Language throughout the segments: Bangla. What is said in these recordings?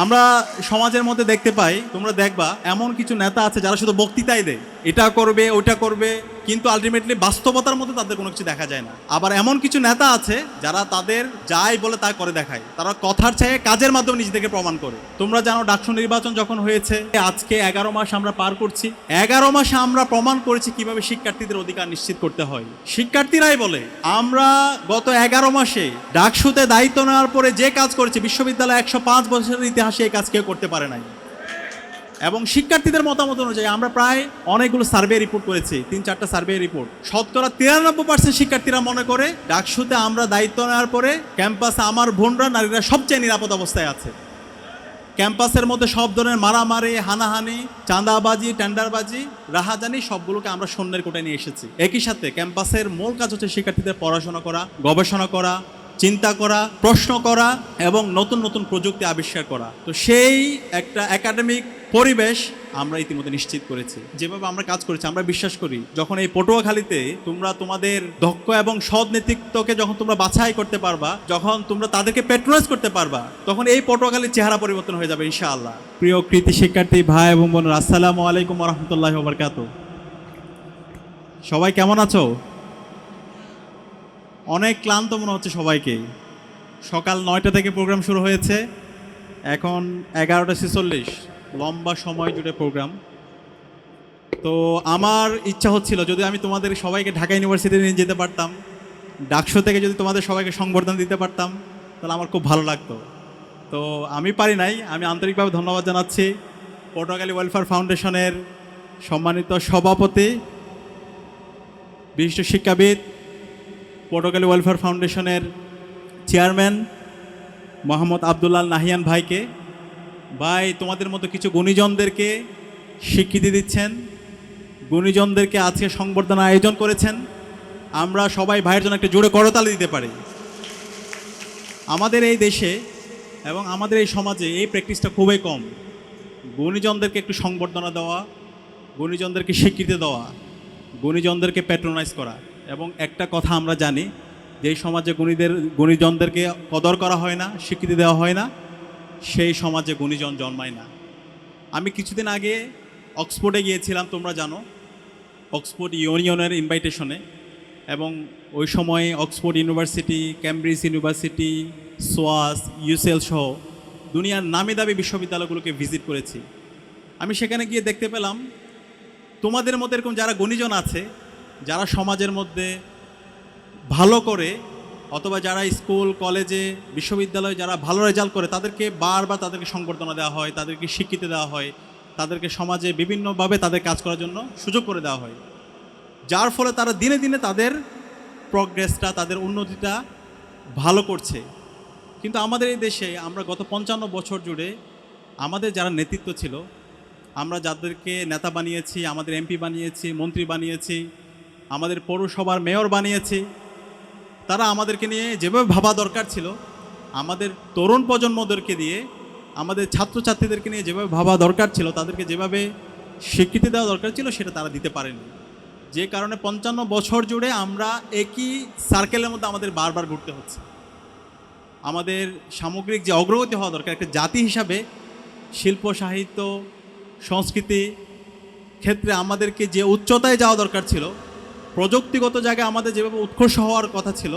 আমরা সমাজের মধ্যে দেখতে পাই, তোমরা দেখবা এমন কিছু নেতা আছে যারা শুধু বক্তৃতাই দেয়, এটা করবে ওটা করবে, কিন্তু আলটিমেটলি বাস্তবতার মধ্যে তাদের কোনো কিছু দেখা যায় না। আবার এমন কিছু নেতা আছে যারা তাদের যাই বলে তা করে দেখায়, তারা কথার চেয়ে কাজের মাধ্যমে নিজেদেরকে প্রমাণ করে। তোমরা জানো ডাকসু নির্বাচন যখন হয়েছে, আজকে 11 মাস আমরা পার করছি। 11 মাসে আমরা প্রমাণ করেছি কিভাবে শিক্ষার্থীদের অধিকার নিশ্চিত করতে হয়। শিক্ষার্থীরাই বলে আমরা গত 11 মাসে ডাকসুতে দায়িত্ব নেওয়ার পরে যে কাজ করেছি, বিশ্ববিদ্যালয় 105 বছরের ইতিহাসে এই কাজ কেউ করতে পারে নাই। এবং শিক্ষার্থীদের মতামত অনুযায়ী আমরা প্রায় অনেকগুলো সার্ভে রিপোর্ট করেছি, 3-4টা সার্ভে রিপোর্ট। শতকরা 93% শিক্ষার্থীরা মনে করে ডাকসুতে আমরা দায়িত্ব নেওয়ার পরে ক্যাম্পাসে আমার বোনরা, নারীরা সবচেয়ে নিরাপদ অবস্থায় আছে। ক্যাম্পাসের মধ্যে সব ধরনের মারামারি, হানাহানি, চাঁদাবাজি, টেন্ডারবাজি, রাহাজানি সবগুলোকে আমরা শূন্যের কোটায় নিয়ে এসেছি। একই সাথে ক্যাম্পাসের মূল কাজ হচ্ছে শিক্ষার্থীদের পড়াশোনা করা, গবেষণা করা, চিন্তা করা, প্রশ্ন করা এবং নতুন নতুন প্রযুক্তি আবিষ্কার করা। তো সেই একটা একাডেমিক পরিবেশ আমরা ইতিমধ্যে নিশ্চিত করেছি। যেভাবে আমরা কাজ করেছি, আমরা বিশ্বাস করি যখন এই পটুয়াখালীতে তোমরা তোমাদের দক্ষ এবং সৎ নেতৃত্বকে যখন তোমরা বাছাই করতে পারবা, যখন তোমরা তাদেরকে প্যাট্রোনাইজ করতে পারবা, তখন এই পটুয়াখালীর চেহারা পরিবর্তন হয়ে যাবে ইনশাআল্লাহ। প্রিয় কৃতি শিক্ষার্থী ভাই এবং বোনেরা, আসসালামু আলাইকুম ওয়া রাহমাতুল্লাহি ওয়া বারাকাতুহু। সবাই কেমন আছো? অনেক ক্লান্ত মনে হচ্ছে সবাইকে। সকাল 9টা থেকে প্রোগ্রাম শুরু হয়েছে, এখন 11:46, লম্বা সময় জুড়ে প্রোগ্রাম। তো আমার ইচ্ছা হচ্ছিল যদি আমি তোমাদের সবাইকে ঢাকা ইউনিভার্সিটিতে নিয়ে যেতে পারতাম, ডাকসু থেকে যদি তোমাদের সবাইকে সংবর্ধনা দিতে পারতাম, তাহলে আমার খুব ভালো লাগতো। তো আমি পারি নাই। আমি আন্তরিকভাবে ধন্যবাদ জানাচ্ছি পটুয়াখালী ওয়েলফেয়ার ফাউন্ডেশনের সম্মানিত সভাপতি, বিশিষ্ট শিক্ষাবিদ, পটুয়াখালী ওয়েলফেয়ার ফাউন্ডেশনের চেয়ারম্যান মোহাম্মদ আবদুল্লাহ নাহিয়ান ভাইকে। ভাই তোমাদের মতো কিছু গুণীজনদেরকে স্বীকৃতি দিচ্ছেন, গুণীজনদেরকে আজকে সংবর্ধনা আয়োজন করেছেন। আমরা সবাই ভাইয়ের জন্য একটা জোরে করতালি দিতে পারি। আমাদের এই দেশে এবং আমাদের এই সমাজে এই প্র্যাকটিসটা খুবই কম। গুণীজনদেরকে একটু সংবর্ধনা দেওয়া, গুণীজনদেরকে স্বীকৃতি দেওয়া, গুণীজনদেরকে প্যাট্রোনাইজ করা। এবং একটা কথা আমরা জানি, যেই সমাজে গুণীজনদেরকে কদর করা হয় না, স্বীকৃতি দেওয়া হয় না, সেই সমাজে গুণীজন জন্মায় না। আমি কিছুদিন আগে অক্সফোর্ডে গিয়েছিলাম, তোমরা জানো, অক্সফোর্ড ইউনিয়নের ইনভাইটেশনে। এবং ওই সময়ে অক্সফোর্ড ইউনিভার্সিটি, ক্যামব্রিজ ইউনিভার্সিটি, সোয়াস, ইউসেল সহ দুনিয়ার নামি দামি বিশ্ববিদ্যালয়গুলোকে ভিজিট করেছি। আমি সেখানে গিয়ে দেখতে পেলাম তোমাদের মধ্যে এরকম যারা গুণীজন আছে, যারা সমাজের মধ্যে ভালো করে, অথবা যারা স্কুল কলেজে বিশ্ববিদ্যালয়ে যারা ভালো রেজাল্ট করে, তাদেরকে বারবার তাদেরকে সংবর্ধনা দেওয়া হয়, তাদেরকে স্বীকৃতি দেওয়া হয়, তাদেরকে সমাজে বিভিন্নভাবে তাদের কাজ করার জন্য সুযোগ করে দেওয়া হয়, যার ফলে তারা দিনে দিনে তাদের প্রগ্রেসটা, তাদের উন্নতিটা ভালো করছে। কিন্তু আমাদের এই দেশে আমরা গত 55 বছর জুড়ে আমাদের যারা নেতৃত্ব ছিল, আমরা যাদেরকে নেতা বানিয়েছি, আমাদের এমপি বানিয়েছি, মন্ত্রী বানিয়েছি, আমাদের পৌরসভার মেয়র বানিয়েছি, তারা আমাদেরকে নিয়ে যেভাবে ভাবা দরকার ছিল, আমাদের তরুণ প্রজন্মদেরকে দিয়ে, আমাদের ছাত্রছাত্রীদেরকে নিয়ে যেভাবে ভাবা দরকার ছিল, তাদেরকে যেভাবে স্বীকৃতি দেওয়া দরকার ছিল, সেটা তারা দিতে পারেনি। যে কারণে 55 বছর জুড়ে আমরা একই সার্কেলের মধ্যে আমাদের বারবার ঘুরতে হচ্ছে। আমাদের সামগ্রিক যে অগ্রগতি হওয়া দরকার একটা জাতি হিসাবে, শিল্প, সাহিত্য, সংস্কৃতি ক্ষেত্রে আমাদেরকে যে উচ্চতায় যাওয়া দরকার ছিল, প্রযুক্তিগত জায়গায় আমাদের যেভাবে উৎকর্ষ হওয়ার কথা ছিল,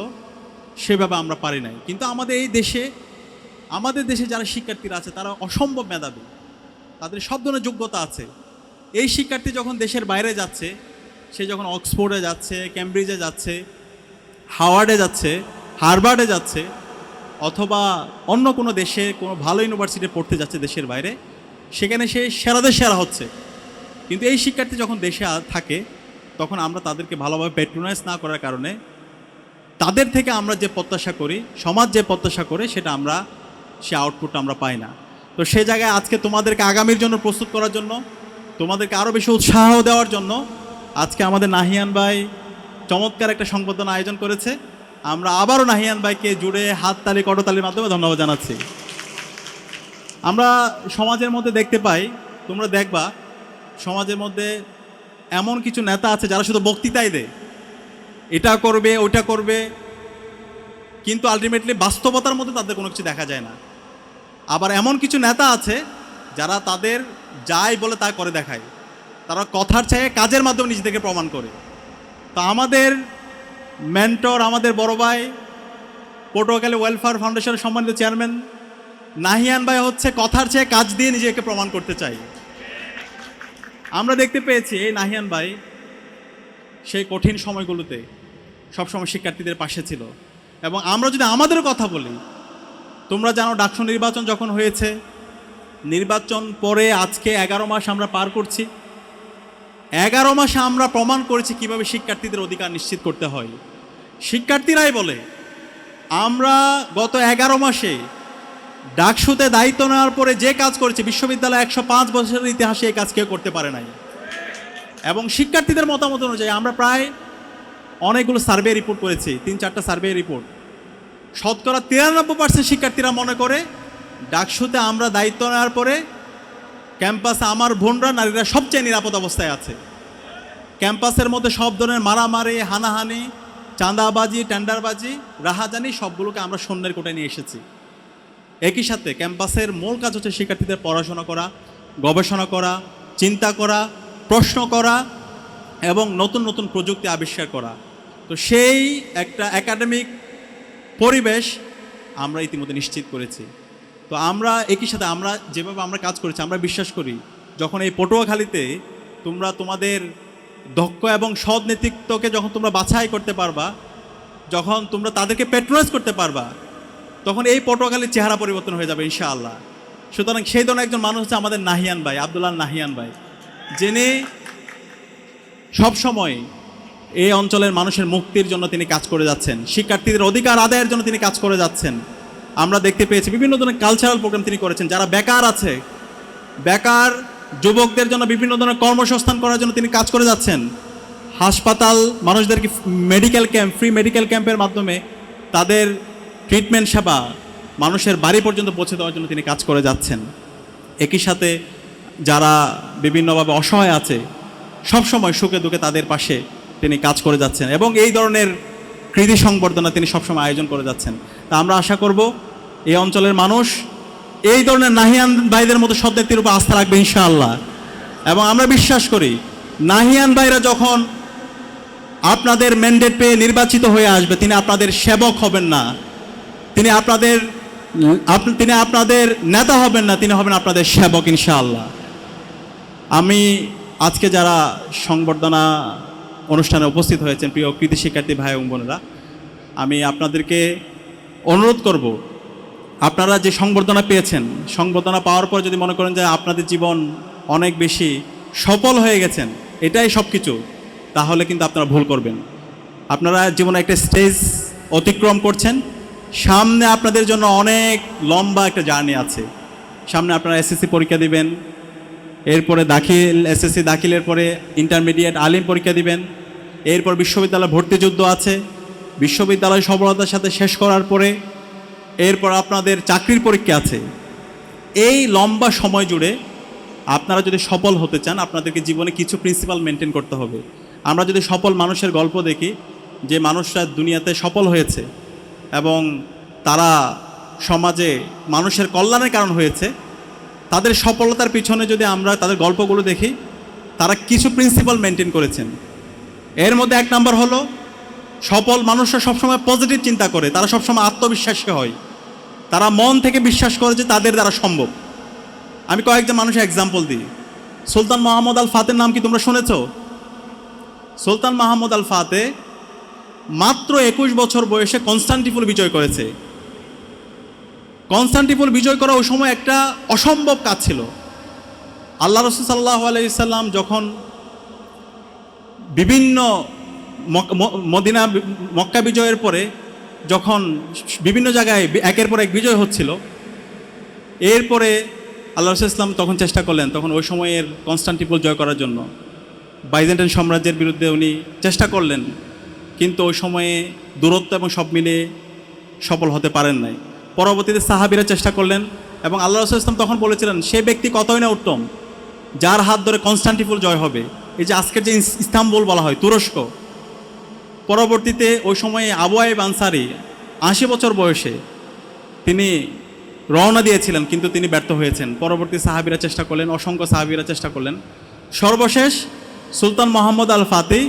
সেভাবে আমরা পারি নাই। কিন্তু আমাদের দেশে যারা শিক্ষার্থীরা আছে, তারা অসম্ভব মেধাবী, তাদের সব ধরনের যোগ্যতা আছে। এই শিক্ষার্থী যখন দেশের বাইরে যাচ্ছে, সে যখন অক্সফোর্ডে যাচ্ছে, ক্যামব্রিজে যাচ্ছে, হাওয়ার্ডে যাচ্ছে, হার্ভার্ডে যাচ্ছে, অথবা অন্য কোনো দেশে কোনো ভালো ইউনিভার্সিটি পড়তে যাচ্ছে দেশের বাইরে, সেখানে সে সেরাদের সেরা হচ্ছে। কিন্তু এই শিক্ষার্থী যখন দেশে থাকে, তখন আমরা তাদেরকে ভালোভাবে প্যাট্রোনাইজ না করার কারণে তাদের থেকে আমরা যে প্রত্যাশা করি, সমাজ যে প্রত্যাশা করে, সেটা সে আউটপুট আমরা পাই না। তো সে জায়গায় আজকে তোমাদেরকে আগামীর জন্য প্রস্তুত করার জন্য, তোমাদেরকে আরও বেশি উৎসাহ দেওয়ার জন্য আজকে আমাদের নাহিয়ান ভাই চমৎকার একটা সংবর্ধনা আয়োজন করেছে। আমরা আবারও নাহিয়ান ভাইকে জুড়ে হাততালি, করতালির মাধ্যমে ধন্যবাদ জানাচ্ছি। আমরা সমাজের মধ্যে দেখতে পাই, তোমরা দেখবা সমাজের মধ্যে এমন কিছু নেতা আছে যারা শুধু বক্তৃতাই দেয়, এটা করবে ওটা করবে, কিন্তু আলটিমেটলি বাস্তবতার মধ্যে তাদের কোনো কিছু দেখা যায় না। আবার এমন কিছু নেতা আছে যারা তাদের যাই বলে তা করে দেখায়, তারা কথার চেয়ে কাজের মাধ্যমে নিজেদেরকে প্রমাণ করে। তো আমাদের মেন্টর, আমাদের বড় ভাই, পটুয়াখালী ওয়েলফেয়ার ফাউন্ডেশনের সম্মানিত চেয়ারম্যান নাহিয়ান ভাই হচ্ছে কথার চেয়ে কাজ দিয়ে নিজেকে প্রমাণ করতে চাই। আমরা দেখতে পেয়েছি এই নাহিয়ান ভাই সেই কঠিন সময়গুলোতে সবসময় শিক্ষার্থীদের পাশে ছিল। এবং আমরা যদি আমাদের কথা বলি, তোমরা জানো ডাকসু নির্বাচন যখন হয়েছে, নির্বাচন পরে আজকে 11 মাস আমরা পার করছি। 11 মাসে আমরা প্রমাণ করেছি কিভাবে শিক্ষার্থীদের অধিকার নিশ্চিত করতে হয়। শিক্ষার্থীরাই বলে আমরা গত 11 মাসে ডাকসুতে দায়িত্ব নেওয়ার পরে যে কাজ করেছে, বিশ্ববিদ্যালয় 105 বছরের ইতিহাসে এই কাজ কেউ করতে পারে নাই। এবং শিক্ষার্থীদের মতামত অনুযায়ী আমরা প্রায় অনেকগুলো সার্ভে রিপোর্ট করেছি, 3-4টা সার্ভে রিপোর্ট। শতকরা 93% শিক্ষার্থীরা মনে করে ডাকসুতে আমরা দায়িত্ব নেওয়ার পরে ক্যাম্পাসে আমার বোনরা, নারীরা সবচেয়ে নিরাপদ অবস্থায় আছে। ক্যাম্পাসের মধ্যে সব ধরনের মারামারি, হানাহানি, চাঁদাবাজি, টেন্ডারবাজি, রাহাজানি সবগুলোকে আমরা শূন্যের কোটায় নিয়ে এসেছি। একই সাথে ক্যাম্পাসের মূল কাজ হচ্ছে শিক্ষার্থীদের পড়াশোনা করা, গবেষণা করা, চিন্তা করা, প্রশ্ন করা এবং নতুন নতুন প্রযুক্তি আবিষ্কার করা। তো সেই একটা একাডেমিক পরিবেশ আমরা ইতিমধ্যে নিশ্চিত করেছি। তো আমরা একই সাথে আমরা যেভাবে আমরা কাজ করেছি, আমরা বিশ্বাস করি যখন এই পটুয়াখালীতে তোমরা তোমাদের দক্ষ এবং সৎ নেতৃত্বকে যখন তোমরা বাছাই করতে পারবা, যখন তোমরা তাদেরকে প্যাট্রোনাইজ করতে পারবা, তখন এই পটুয়াখালীর চেহারা পরিবর্তন হয়ে যাবে ইনশাআল্লাহ। সুতরাং সেই ধরনের একজন মানুষ হচ্ছে আমাদের নাহিয়ান ভাই, আব্দুল্লাহ নাহিয়ান ভাই, যিনি সবসময় এই অঞ্চলের মানুষের মুক্তির জন্য তিনি কাজ করে যাচ্ছেন, শিক্ষার্থীদের অধিকার আদায়ের জন্য তিনি কাজ করে যাচ্ছেন। আমরা দেখতে পেয়েছি বিভিন্ন ধরনের কালচারাল প্রোগ্রাম তিনি করেছেন। যারা বেকার আছে, বেকার যুবকদের জন্য বিভিন্ন ধরনের কর্মসংস্থান করার জন্য তিনি কাজ করে যাচ্ছেন। হাসপাতাল মানুষদেরকে মেডিকেল ক্যাম্প, ফ্রি মেডিকেল ক্যাম্পের মাধ্যমে তাদের ট্রিটমেন্ট সেবা মানুষের বাড়ি পর্যন্ত পৌঁছে দেওয়ার জন্য তিনি কাজ করে যাচ্ছেন। একই সাথে যারা বিভিন্নভাবে অসহায় আছে, সবসময় সুখে দুঃখে তাদের পাশে তিনি কাজ করে যাচ্ছেন এবং এই ধরনের কৃতি সংবর্ধনা তিনি সবসময় আয়োজন করে যাচ্ছেন। তা আমরা আশা করব এই অঞ্চলের মানুষ এই ধরনের নাহিয়ান ভাইদের মতো সৎ নেতৃত্বের উপর আস্থা রাখবে ইনশাআল্লাহ। এবং আমরা বিশ্বাস করি নাহিয়ান ভাইরা যখন আপনাদের ম্যান্ডেট পেয়ে নির্বাচিত হয়ে আসবে, তিনি আপনাদের সেবক হবেন না, তিনি আপনাদের নেতা হবেন না, তিনি হবেন আপনাদের সেবক ইনশাআল্লাহ। আমি আজকে যারা সংবর্ধনা অনুষ্ঠানে উপস্থিত হয়েছেন, প্রিয় কৃতি শিক্ষার্থী ভাই এবং বোনেরা, আমি আপনাদেরকে অনুরোধ করব, আপনারা যে সংবর্ধনা পেয়েছেন, সংবর্ধনা পাওয়ার পর যদি মনে করেন যে আপনাদের জীবন অনেক বেশি সফল হয়ে গেছেন, এটাই সব কিছু, তাহলে কিন্তু আপনারা ভুল করবেন। আপনারা জীবনে একটা স্টেজ অতিক্রম করছেন, সামনে আপনাদের জন্য অনেক লম্বা একটা জার্নি আছে। সামনে আপনারা এসএসসি পরীক্ষা দিবেন, এরপরে এসএসসি দাখিলের পরে ইন্টারমিডিয়েট আলিম পরীক্ষা দিবেন, এরপর বিশ্ববিদ্যালয় ভর্তি যুদ্ধ আছে, বিশ্ববিদ্যালয় সফলতার সাথে শেষ করার পরে এরপর আপনাদের চাকরির পরীক্ষা আছে। এই লম্বা সময় জুড়ে আপনারা যদি সফল হতে চান, আপনাদেরকে জীবনে কিছু প্রিন্সিপাল মেনটেন করতে হবে। আমরা যদি সফল মানুষের গল্প দেখি, যে মানুষরা দুনিয়াতে সফল হয়েছে এবং তারা সমাজে মানুষের কল্যাণের কারণ হয়েছে, তাদের সফলতার পিছনে যদি আমরা তাদের গল্পগুলো দেখি, তারা কিছু প্রিন্সিপাল মেনটেন করেছেন। এর মধ্যে এক নাম্বার হলো, সফল মানুষরা সবসময় পজিটিভ চিন্তা করে, তারা সবসময় আত্মবিশ্বাসী হয়, তারা মন থেকে বিশ্বাস করে যে তাদের দ্বারা সম্ভব। আমি কয়েকজন মানুষের এক্সাম্পল দিই। সুলতান মাহমুদ আল ফাতের নাম কি তোমরা শুনেছ? সুলতান মাহমুদ আল ফাতে মাত্র 21 বছর বয়সে কনস্টান্টিনোপল বিজয় করেছে। কনস্টান্টিনোপল বিজয় করা ওই সময় একটা অসম্ভব কাজ ছিল। আল্লাহ রাসূল সাল্লাল্লাহু আলাইহি সাল্লাম যখন বিভিন্ন মক্কা বিজয়ের পরে যখন বিভিন্ন জায়গায় একের পর এক বিজয় হচ্ছিল, এরপরে আল্লাহ রাসূল ইসলাম তখন চেষ্টা করলেন, তখন ওই সময়ের কনস্টান্টিনোপল জয় করার জন্য বাইজেন্টাইন সাম্রাজ্যের বিরুদ্ধে উনি চেষ্টা করলেন, কিন্তু ওই সময়ে দূরত্ব এবং সব মিলে সফল হতে পারেন নাই। পরবর্তীতে সাহাবীরা চেষ্টা করলেন এবং আল্লাহ রাসূল ইসলাম তখন বলেছিলেন, সে ব্যক্তি কতই না উত্তম যার হাত ধরে কনস্টান্টিনোপল জয় হবে। এই যে আজকের যে ইস্তাম্বুল বলা হয়, তুরস্ক। পরবর্তীতে ওই সময়ে আবু আইয়ুব আনসারী 80 বছর বয়সে তিনি রওনা দিয়েছিলেন, কিন্তু তিনি ব্যর্থ হয়েছেন। পরবর্তী সাহাবীরা চেষ্টা করলেন, অসংখ্য সাহাবীরা চেষ্টা করলেন। সর্বশেষ সুলতান মোহাম্মদ আল ফাতেহ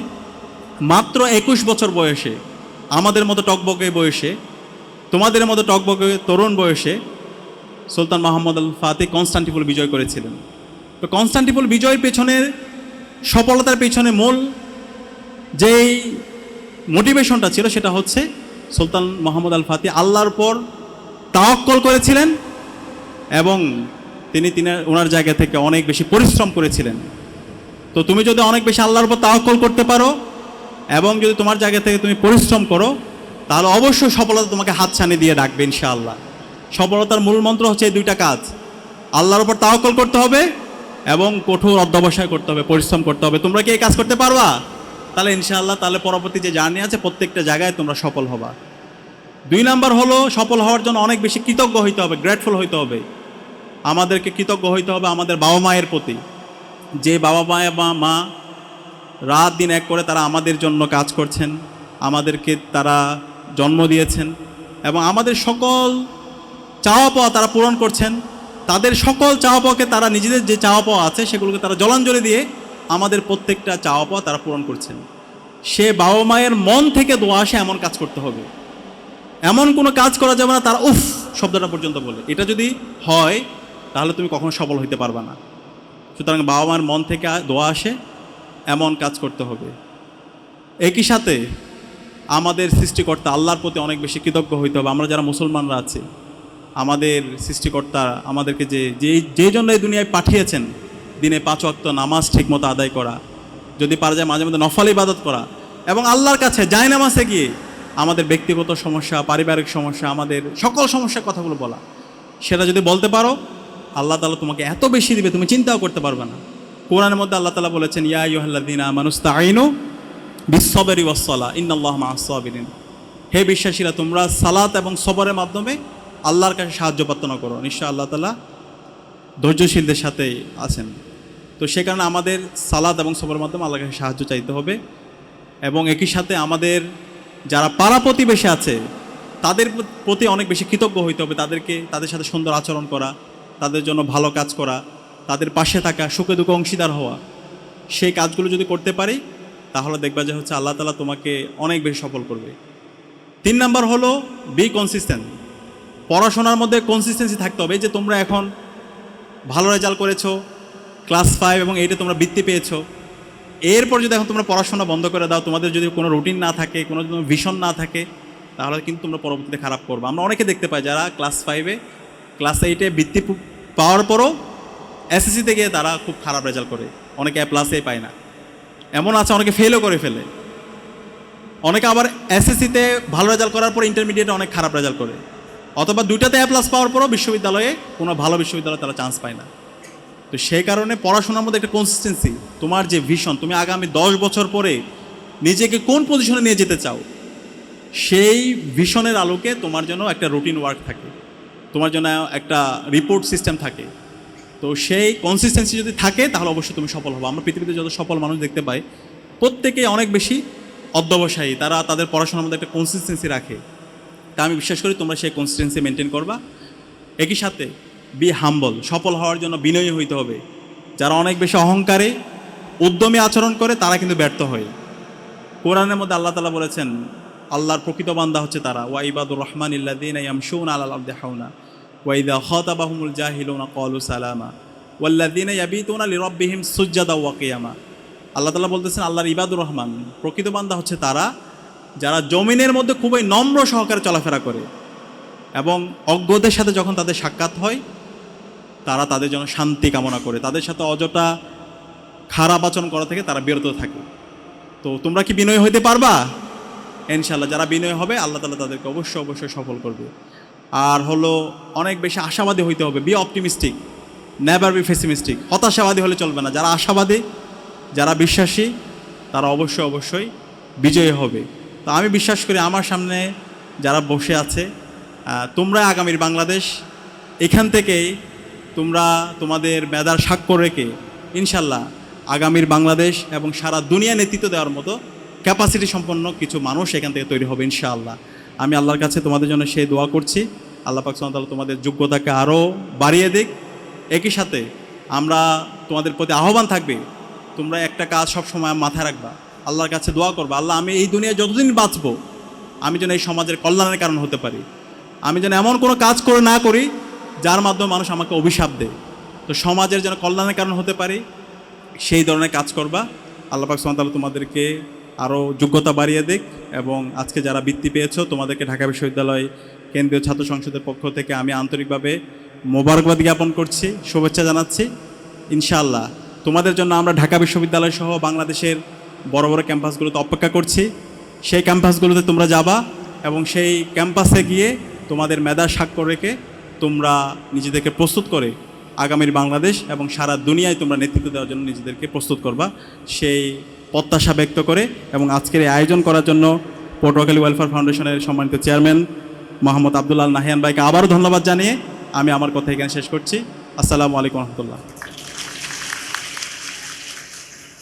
মাত্র 21 বছর বয়সে, আমাদের মতো টকবকে বয়সে, তোমাদের মতো টকবকে তরুণ বয়সে সুলতান মোহাম্মদ আল ফাতেহ কনস্টান্টিনোপল বিজয় করেছিলেন। তো কনস্টান্টিনোপল বিজয়ের পেছনের, সফলতার পেছনে মূল যেই মোটিভেশনটা ছিল সেটা হচ্ছে সুলতান মোহাম্মদ আল ফাতেহ আল্লাহর উপর তাওয়াক্কুল করেছিলেন এবং তিনি ওনার জায়গা থেকে অনেক বেশি পরিশ্রম করেছিলেন। তো তুমি যদি অনেক বেশি আল্লাহর উপর তাওয়াক্কুল করতে পারো এবং যদি তোমার জায়গা থেকে তুমি পরিশ্রম করো, তাহলে অবশ্যই সফলতা তোমাকে হাতছানি দিয়ে ডাকবে ইনশাআল্লাহ। সফলতার মূল মন্ত্র হচ্ছে এই দুইটা কাজ, আল্লাহর উপর তাওয়াক্কুল করতে হবে এবং কঠোর অধ্যবসায় করতে হবে, পরিশ্রম করতে হবে। তোমরা কি এই কাজ করতে পারবা? তাহলে ইনশাআল্লাহ, তাহলে পরবর্তী যে জার্নি আছে প্রত্যেকটা জায়গায় তোমরা সফল হবা। 2 নাম্বার হলো, সফল হওয়ার জন্য অনেক বেশি কৃতজ্ঞ হইতে হবে, গ্রেটফুল হইতে হবে। আমাদেরকে কৃতজ্ঞ হইতে হবে আমাদের বাবা মায়ের প্রতি, যে বাবা মা রাত দিন এক করে তারা আমাদের জন্য কাজ করছেন, আমাদেরকে তারা জন্ম দিয়েছেন এবং আমাদের সকল চাওয়া পাওয়া তারা পূরণ করছেন। তাদের সকল চাওয়া পাওয়াকে তারা, নিজেদের যে চাওয়া পাওয়া আছে সেগুলোকে তারা জলাঞ্জলি দিয়ে আমাদের প্রত্যেকটা চাওয়া পাওয়া তারা পূরণ করছেন। সে বাবা মায়ের মন থেকে দোয়া আসে এমন কাজ করতে হবে, এমন কোনো কাজ করা যাবে না তারা উফ শব্দটা পর্যন্ত বলে। এটা যদি হয় তাহলে তুমি কখনো সফল হইতে পারবে না। সুতরাং বাবা মায়ের মন থেকে দোয়া আসে এমন কাজ করতে হবে। একই সাথে আমাদের সৃষ্টিকর্তা আল্লাহর প্রতি অনেক বেশি কৃতজ্ঞ হইতে হবে। আমরা যারা মুসলমানরা আছি, আমাদের সৃষ্টিকর্তা আমাদেরকে যে জন্য এই দুনিয়ায় পাঠিয়েছেন, দিনে 5 ওয়াক্ত নামাজ ঠিকমতো আদায় করা, যদি পারা যায় মাঝে মধ্যে নফল ইবাদত করা এবং আল্লাহর কাছে জায়নামাজে গিয়ে আমাদের ব্যক্তিগত সমস্যা, পারিবারিক সমস্যা, আমাদের সকল সমস্যার কথাগুলো বলা, সেটা যদি বলতে পারো আল্লাহ তাআলা তোমাকে এত বেশি দিবে তুমি চিন্তাও করতে পারবে না। কোরআনের মধ্যে আল্লাহ তাআলা বলেছেন, ইয়া আইয়ুহাল্লাযীনা আমানু ইসতাঈনু বিস-সাবরি ওয়াস-সালাহ ইন্নাল্লাহা মা'আস-সাবিরিন। হে বিশ্বাসীরা, তোমরা সালাত এবং সবরের মাধ্যমে আল্লাহর কাছে সাহায্য প্রার্থনা করো, নিশ্চয় আল্লাহ তাআলা ধৈর্যশীলদের সাথে আছেন। তো সে কারণে আমাদের সালাত এবং সবরের মাধ্যমে আল্লাহর কাছে সাহায্য চাইতে হবে এবং একই সাথে আমাদের যারা পাড়া প্রতিবেশী আছে তাদের প্রতি অনেক বেশি কৃতজ্ঞ হইতে হবে। তাদের সাথে সুন্দর আচরণ করা, তাদের জন্য ভালো কাজ করা, তাদের পাশে থাকা, সুখে দুঃখে অংশীদার হওয়া, সেই কাজগুলো যদি করতে পারি তাহলে দেখবা যে হচ্ছে আল্লাহ তাআলা তোমাকে অনেক বেশি সফল করবে। 3 নাম্বার হলো বি কনসিস্টেন্ট। পড়াশোনার মধ্যে কনসিস্টেন্সি থাকতে হবে। যে তোমরা এখন ভালো রেজাল্ট করেছো, ক্লাস 5 এবং 8-এ তোমরা বৃত্তি পেয়েছো, এরপর যদি এখন তোমরা পড়াশোনা বন্ধ করে দাও, তোমাদের যদি কোনো রুটিন না থাকে, কোনো ভিশন না থাকে, তাহলে কিন্তু তোমরা পরবর্তীতে খারাপ করবে। আমরা অনেকে দেখতে পাই যারা ক্লাস 5-এ, ক্লাস 8-এ বৃত্তি পাওয়ার পরও এসএসসিতে গিয়ে তারা খুব খারাপ রেজাল্ট করে, অনেকে A+ পায় না, এমন আছে অনেকে ফেলও করে ফেলে। অনেকে আবার এসএসসিতে ভালো রেজাল্ট করার পর ইন্টারমিডিয়েটে অনেক খারাপ রেজাল্ট করে, অথবা 2টাতে A+ পাওয়ার পরও বিশ্ববিদ্যালয়ে কোনো ভালো বিশ্ববিদ্যালয়ে তারা চান্স পায় না। তো সেই কারণে পড়াশোনার মধ্যে একটা কনসিস্টেন্সি, তোমার যে ভিশন, তুমি আগামী 10 বছর পরে নিজেকে কোন পজিশনে নিয়ে যেতে চাও, সেই ভিশনের আলোকে তোমার জন্য একটা রুটিন ওয়ার্ক থাকে, তোমার জন্য একটা রিপোর্ট সিস্টেম থাকে। তো সেই কনসিস্টেন্সি যদি থাকে তাহলে অবশ্যই তুমি সফল হবে। আমরা পৃথিবীতে যত সফল মানুষ দেখতে পাই প্রত্যেকেই অনেক বেশি অধ্যবসায়ী, তারা তাদের পড়াশোনার মধ্যে একটা কনসিস্টেন্সি রাখে। তা আমি বিশ্বাস করি তোমরা সেই কনসিস্টেন্সি মেনটেন করবা। একই সাথে বি হাম্বল, সফল হওয়ার জন্য বিনয়ী হইতে হবে। যারা অনেক বেশি অহংকারে উদ্যমী আচরণ করে তারা কিন্তু ব্যর্থ হয়। কোরআনের মধ্যে আল্লাহ তাআলা বলেছেন আল্লাহর প্রকৃত বান্দা হচ্ছে তারা, ওয়া ইবাদুর রহমানিল্লাযীনা ইয়ামশুনা আলাল আরদি হাওনা ওয়া ইযা খাতাবাহুমুল জাহিলুনা ক্বালু সালামা ওয়াল্লাযীনা ইয়াবিতুনা লিরাব্বিহিম সুজদাও ওয়া কিয়ামা। আল্লাহ তাআলা বলতেছেন আল্লাহর ইবাদুর রহমান প্রকৃত বান্দা হচ্ছে তারা যারা জমিনের মধ্যে খুবই নম্র সহকারে চলাফেরা করে এবং অজ্ঞদের সাথে যখন তাদের সাক্ষাৎ হয় তারা তাদের জন্য শান্তি কামনা করে, তাদের সাথে অযথা খারাপ আচরণ করা থেকে তারা বিরত থাকে। তো তোমরা কি বিনয়ী হইতে পারবা? ইনশাআল্লাহ যারা বিনয় হবে আল্লাহ তাআলা তাদেরকে অবশ্যই সফল করবে। আর হলো অনেক বেশি আশাবাদী হইতে হবে, be optimistic, never be pessimistic. হতাশাবাদী হলে চলবে না। যারা আশাবাদী, যারা বিশ্বাসী তারা অবশ্যই বিজয়ী হবে। তো আমি বিশ্বাস করি আমার সামনে যারা বসে আছে তোমরা আগামীর বাংলাদেশ, এখান থেকেই তোমরা তোমাদের মেধার স্বাক্ষর রেখে ইনশাল্লাহ আগামীর বাংলাদেশ এবং সারা দুনিয়া নেতৃত্ব দেওয়ার মতো ক্যাপাসিটি সম্পন্ন কিছু মানুষ এখান থেকে তৈরি হবে ইনশাআল্লাহ। আমি আল্লাহর কাছে তোমাদের জন্য সেই দোয়া করছি আল্লাহ পাক সুবহানাহু ওয়া তাআলা তোমাদের যোগ্যতাকে আরও বাড়িয়ে দিক। একই সাথে আমরা তোমাদের প্রতি আহ্বান থাকবে, তোমরা একটা কাজ সবসময় মাথায় রাখবা, আল্লাহর কাছে দোয়া করবা, আল্লাহ আমি এই দুনিয়ায় যতদিন বাঁচবো আমি যেন এই সমাজের কল্যাণের কারণ হতে পারি, আমি যেন এমন কোনো কাজ করে না করি যার মাধ্যমে মানুষ আমাকে অভিশাপ দেয়। তো সমাজের যেন কল্যাণের কারণ হতে পারি সেই ধরনের কাজ করবা। আল্লাহ পাক সুবহানাহু ওয়া তাআলা তোমাদেরকে আরও যোগ্যতা বাড়িয়ে দিক। এবং আজকে যারা বৃত্তি পেয়েছো তোমাদেরকে ঢাকা বিশ্ববিদ্যালয় কেন্দ্রীয় ছাত্র সংসদের পক্ষ থেকে আমি আন্তরিকভাবে মোবারকবাদ জ্ঞাপন করছি, শুভেচ্ছা জানাচ্ছি। ইনশাআল্লাহ তোমাদের জন্য আমরা ঢাকা বিশ্ববিদ্যালয় সহ বাংলাদেশের বড় বড় ক্যাম্পাসগুলোতে অপেক্ষা করছি। সেই ক্যাম্পাসগুলোতে তোমরা যাবা এবং সেই ক্যাম্পাসে গিয়ে তোমাদের মেধার স্বাক্ষর রেখে তোমরা নিজেদেরকে প্রস্তুত করে আগামীর বাংলাদেশ এবং সারা দুনিয়ায় তোমরা নেতৃত্ব দেওয়ার জন্য নিজেদেরকে প্রস্তুত করবা, সেই প্রত্যাশা ব্যক্ত করে এবং আজকের এই আয়োজন করার জন্য পটুয়াখালী ওয়েলফেয়ার ফাউন্ডেশনের সম্মানিত চেয়ারম্যান মোহাম্মদ আব্দুল আল নাহিয়ান ভাইকে আবারও ধন্যবাদ জানিয়ে আমি আমার কথা এখানে শেষ করছি। আসসালামু আলাইকুম রহমতুল্লাহ।